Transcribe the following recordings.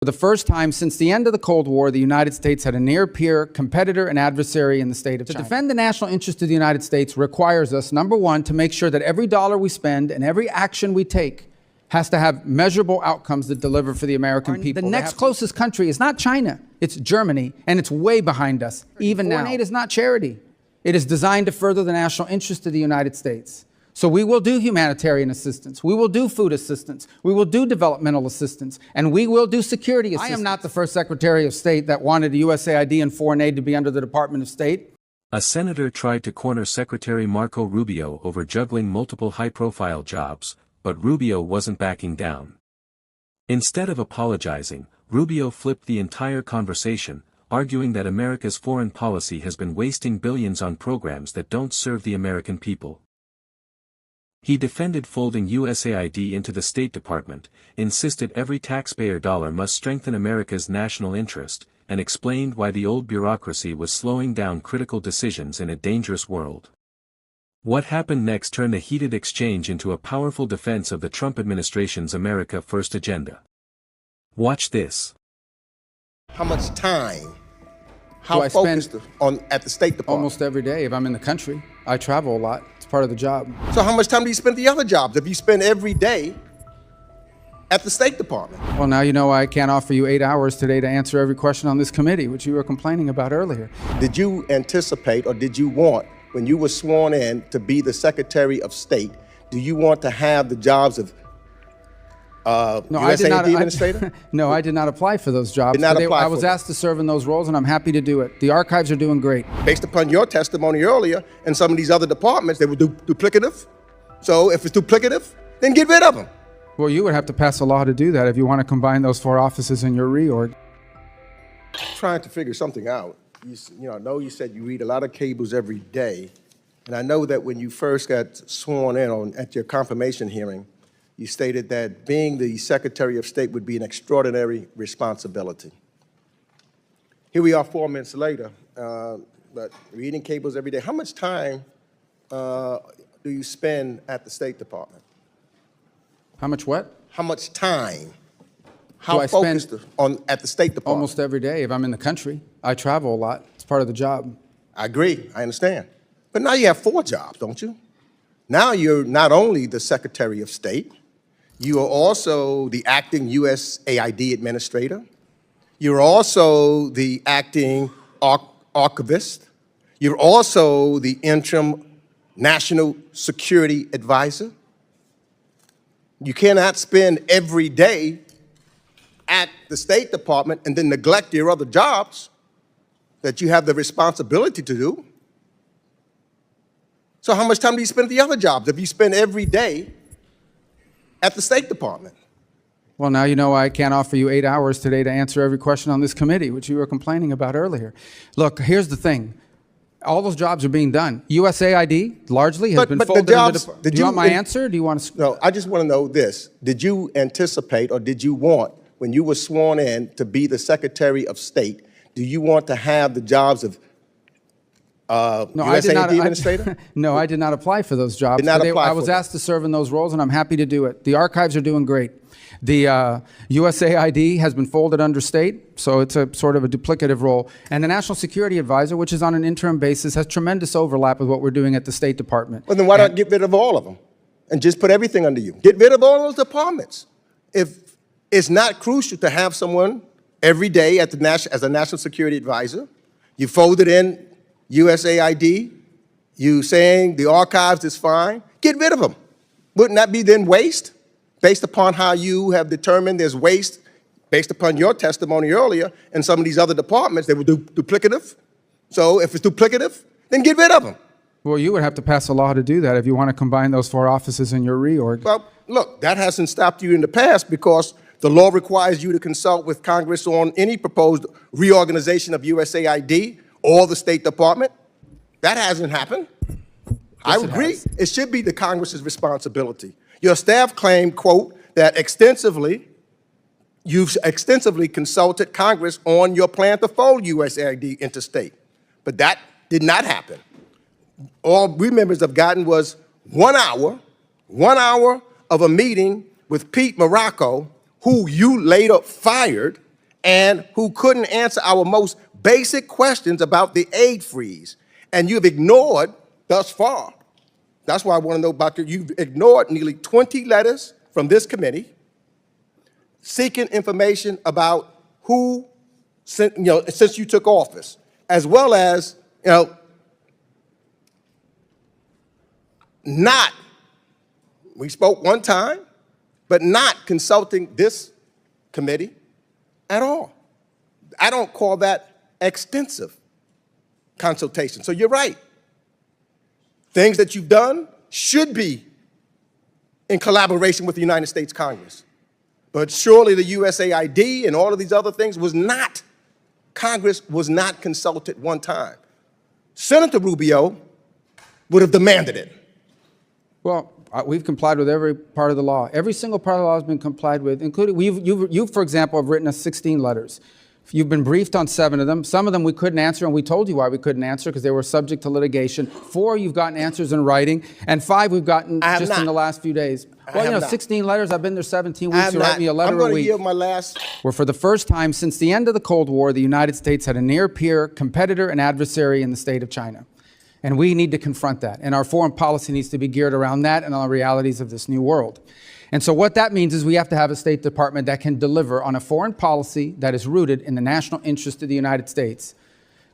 For the first time since the end of the Cold War, the United States had a near-peer competitor and adversary in the state of China. To defend the national interest of the United States requires us, number one, to make sure that every dollar we spend and every action we take has to have measurable outcomes that deliver for the American people. The next closest country is not China, it's Germany, and it's way behind us, even now. Foreign aid is not charity. It is designed to further the national interest of the United States. So we will do humanitarian assistance, we will do food assistance, we will do developmental assistance, and we will do security assistance. I am not the first Secretary of State that wanted USAID and foreign aid to be under the Department of State. A senator tried to corner Secretary Marco Rubio over juggling multiple high-profile jobs, but Rubio wasn't backing down. Instead of apologizing, Rubio flipped the entire conversation, arguing that America's foreign policy has been wasting billions on programs that don't serve the American people. He defended folding USAID into the State Department, insisted every taxpayer dollar must strengthen America's national interest, and explained why the old bureaucracy was slowing down critical decisions in a dangerous world. What happened next turned the heated exchange into a powerful defense of the Trump administration's America First agenda. Watch this. How much time? How focused at the State Department? Almost every day if I'm in the country. I travel a lot. It's part of the job. So how much time do you spend at the other jobs if you spend every day at the State Department? Well, now you know why I can't offer you 8 hours today to answer every question on this committee, which you were complaining about earlier. Did you anticipate or did you want, when you were sworn in to be the Secretary of State, do you want to have the jobs of USAID Administrator? No, I did not apply for those jobs. Did not apply I was asked to serve in those roles, and I'm happy to do it. The archives are doing great. Based upon your testimony earlier, in some of these other departments, they were duplicative. So if it's duplicative, then get rid of them. Well, you would have to pass a law to do that if you want to combine those 4 offices in your reorg. Trying to figure something out. I know you said you read a lot of cables every day, and I know that when you first got sworn in at your confirmation hearing, you stated that being the Secretary of State would be an extraordinary responsibility. Here we are 4 minutes later, but reading cables every day. How much time do you spend at the State Department? How much what? How much time? How focused at the State Department? Almost every day if I'm in the country. I travel a lot. It's part of the job. I agree. I understand. But now you have 4 jobs, don't you? Now you're not only the Secretary of State, you are also the acting USAID Administrator. You're also the acting Archivist. You're also the interim National Security Advisor. You cannot spend every day at the State Department and then neglect your other jobs that you have the responsibility to do. So how much time do you spend at the other jobs if you spend every day at the State Department? Well, now you know why I can't offer you 8 hours today to answer every question on this committee, which you were complaining about earlier. Look, here's the thing. All those jobs are being done. USAID largely has been folded into the... Do you want my answer? Do you want to... No, I just want to know this. Did you anticipate or did you want, when you were sworn in to be the Secretary of State, do you want to have the jobs of USAID Administrator? No, I did not apply for those jobs. I was asked to serve in those roles, and I'm happy to do it. The archives are doing great. The USAID has been folded under state, so it's a sort of a duplicative role. And the National Security Advisor, which is on an interim basis, has tremendous overlap with what we're doing at the State Department. Well, then why not get rid of all of them and just put everything under you? Get rid of all those departments. If it's not crucial to have someone every day at as a National Security Advisor, you folded in USAID, you saying the archives is fine, get rid of them. Wouldn't that be then waste? Based upon how you have determined there's waste, based upon your testimony earlier, in some of these other departments, they were duplicative. So if it's duplicative, then get rid of them. Well, you would have to pass a law to do that if you want to combine those 4 offices in your reorg. Well, look, that hasn't stopped you in the past because the law requires you to consult with Congress on any proposed reorganization of USAID or the State Department. That hasn't happened. I agree. It should be the Congress's responsibility. Your staff claimed, quote, that you've extensively consulted Congress on your plan to fold USAID into state. But that did not happen. All we members have gotten was 1 hour of a meeting with Pete Morocco, who you later fired and who couldn't answer our most basic questions about the aid freeze. And you've ignored thus far. That's why I want to know about you. You've ignored nearly 20 letters from this committee seeking information about who, since you took office, as well as, not, we spoke one time, but not consulting this committee at all. I don't call that extensive consultation. So you're right. Things that you've done should be in collaboration with the United States Congress. But surely the USAID and all of these other things was not, Congress was not consulted one time. Senator Rubio would have demanded it. Well, we've complied with every part of the law. Every single part of the law has been complied with, including, you, for example, have written us 16 letters. You've been briefed on 7 of them. Some of them we couldn't answer, and we told you why we couldn't answer, because they were subject to litigation. 4, you've gotten answers in writing, and 5 we've gotten just in the last few days. Well, 16 letters. I've been there 17 weeks. You write me a letter a week. I'm going to yield my last. Where for the first time since the end of the Cold War, the United States had a near-peer competitor and adversary in the state of China. And we need to confront that. And our foreign policy needs to be geared around that and on the realities of this new world. And so what that means is we have to have a State Department that can deliver on a foreign policy that is rooted in the national interest of the United States.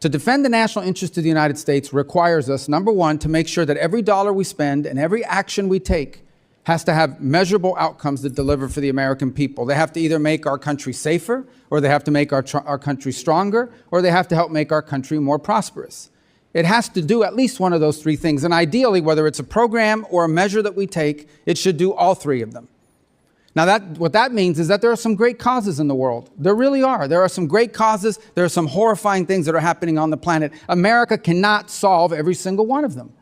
To defend the national interest of the United States requires us, number one, to make sure that every dollar we spend and every action we take has to have measurable outcomes that deliver for the American people. They have to either make our country safer, or they have to make our country stronger, or they have to help make our country more prosperous. It has to do at least one of those 3 things. And ideally, whether it's a program or a measure that we take, it should do all 3 of them. Now, what that means is that there are some great causes in the world. There really are. There are some great causes. There are some horrifying things that are happening on the planet. America cannot solve every single one of them.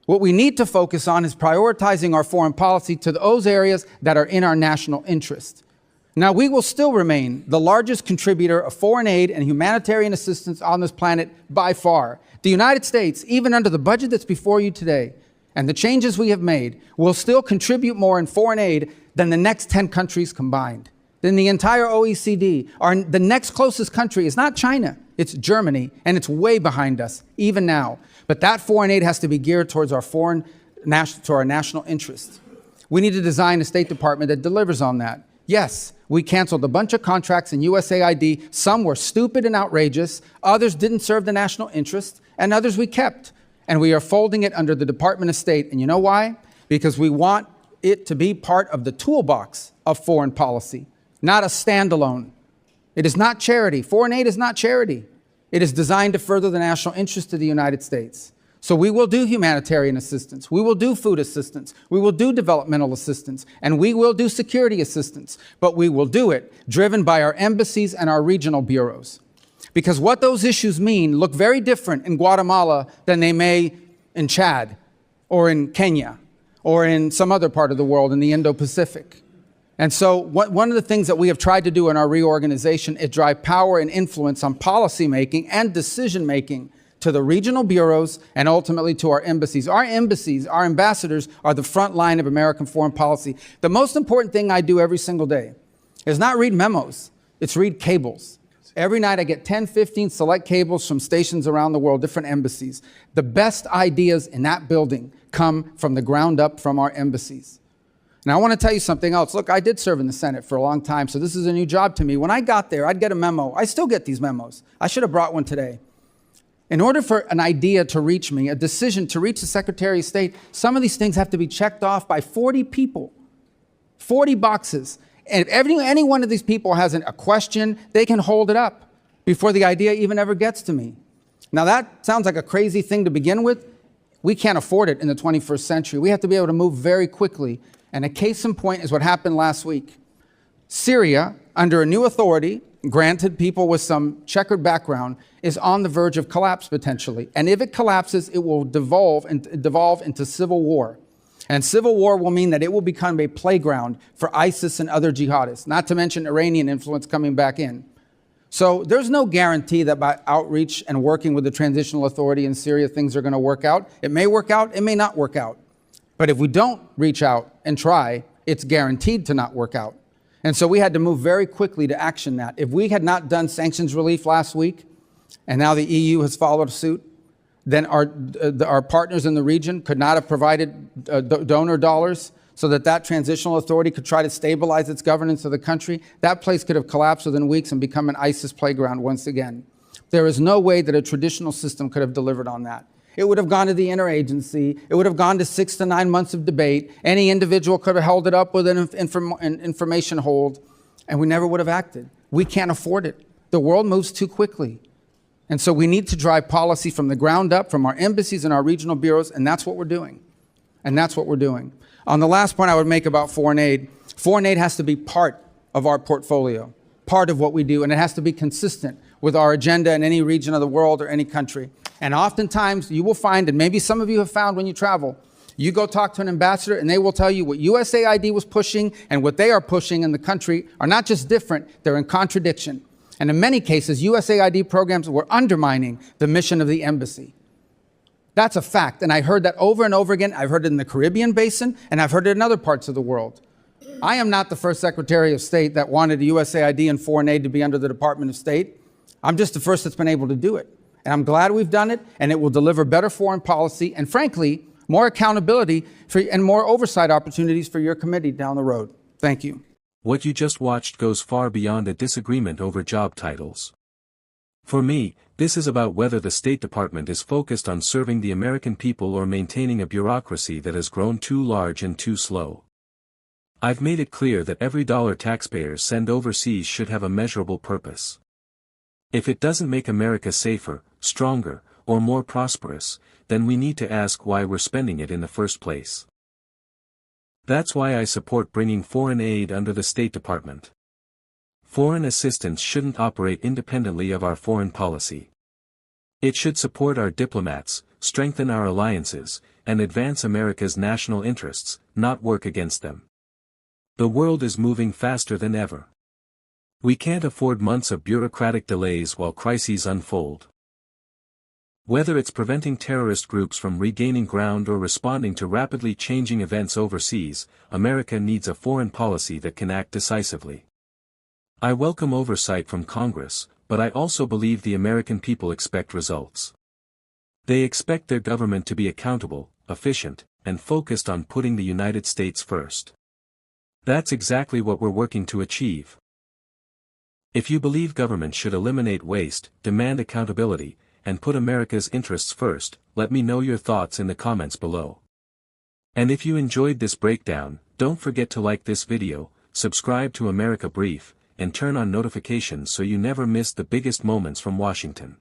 What we need to focus on is prioritizing our foreign policy to those areas that are in our national interest. Now, we will still remain the largest contributor of foreign aid and humanitarian assistance on this planet by far. The United States, even under the budget that's before you today, and the changes we have made, will still contribute more in foreign aid than the next 10 countries combined, than the entire OECD. The next closest country is not China, it's Germany, and it's way behind us, even now. But that foreign aid has to be geared towards our national interest. We need to design a State Department that delivers on that. Yes, we canceled a bunch of contracts in USAID. Some were stupid and outrageous. Others didn't serve the national interest, and others we kept. And we are folding it under the Department of State. And you know why? Because we want it to be part of the toolbox of foreign policy, not a standalone. It is not charity. Foreign aid is not charity. It is designed to further the national interest of the United States. So we will do humanitarian assistance, we will do food assistance, we will do developmental assistance, and we will do security assistance, but we will do it driven by our embassies and our regional bureaus. Because what those issues mean look very different in Guatemala than they may in Chad, or in Kenya, or in some other part of the world in the Indo-Pacific. And so one of the things that we have tried to do in our reorganization is drive power and influence on policymaking and decision-making to the regional bureaus and ultimately to our embassies. Our embassies, our ambassadors, are the front line of American foreign policy. The most important thing I do every single day is not read memos, it's read cables. Every night I get 10, 15 select cables from stations around the world, different embassies. The best ideas in that building come from the ground up from our embassies. Now, I want to tell you something else. Look, I did serve in the Senate for a long time, so this is a new job to me. When I got there, I'd get a memo. I still get these memos. I should have brought one today. In order for an idea to reach me, a decision to reach the Secretary of State, some of these things have to be checked off by 40 people, 40 boxes. And if any one of these people has a question, they can hold it up before the idea even ever gets to me. Now, that sounds like a crazy thing to begin with. We can't afford it in the 21st century. We have to be able to move very quickly. And a case in point is what happened last week. Syria, under a new authority, granted people with some checkered background, is on the verge of collapse potentially. And if it collapses, it will devolve into civil war. And civil war will mean that it will become a playground for ISIS and other jihadists, not to mention Iranian influence coming back in. So there's no guarantee that by outreach and working with the transitional authority in Syria, things are going to work out. It may work out, it may not work out. But if we don't reach out and try, it's guaranteed to not work out. And so we had to move very quickly to action that. If we had not done sanctions relief last week, and now the EU has followed suit, then our partners in the region could not have provided donor dollars so that transitional authority could try to stabilize its governance of the country. That place could have collapsed within weeks and become an ISIS playground once again. There is no way that a traditional system could have delivered on that. It would have gone to the interagency. It would have gone to 6 to 9 months of debate. Any individual could have held it up with an information hold, and we never would have acted. We can't afford it. The world moves too quickly. And so we need to drive policy from the ground up, from our embassies and our regional bureaus, and that's what we're doing. And that's what we're doing. On the last point I would make about foreign aid has to be part of our portfolio, part of what we do, and it has to be consistent with our agenda in any region of the world or any country. And oftentimes you will find, and maybe some of you have found when you travel, you go talk to an ambassador and they will tell you what USAID was pushing and what they are pushing in the country are not just different, they're in contradiction. And in many cases, USAID programs were undermining the mission of the embassy. That's a fact, and I heard that over and over again. I've heard it in the Caribbean basin, and I've heard it in other parts of the world. I am not the first Secretary of State that wanted USAID and foreign aid to be under the Department of State. I'm just the first that's been able to do it. And I'm glad we've done it, and it will deliver better foreign policy and, frankly, more accountability and more oversight opportunities for your committee down the road. Thank you. What you just watched goes far beyond a disagreement over job titles. For me, this is about whether the State Department is focused on serving the American people or maintaining a bureaucracy that has grown too large and too slow. I've made it clear that every dollar taxpayers send overseas should have a measurable purpose. If it doesn't make America safer, stronger, or more prosperous, then we need to ask why we're spending it in the first place. That's why I support bringing foreign aid under the State Department. Foreign assistance shouldn't operate independently of our foreign policy. It should support our diplomats, strengthen our alliances, and advance America's national interests, not work against them. The world is moving faster than ever. We can't afford months of bureaucratic delays while crises unfold. Whether it's preventing terrorist groups from regaining ground or responding to rapidly changing events overseas, America needs a foreign policy that can act decisively. I welcome oversight from Congress, but I also believe the American people expect results. They expect their government to be accountable, efficient, and focused on putting the United States first. That's exactly what we're working to achieve. If you believe government should eliminate waste, demand accountability, and put America's interests first, let me know your thoughts in the comments below. And if you enjoyed this breakdown, don't forget to like this video, subscribe to America Brief, and turn on notifications so you never miss the biggest moments from Washington.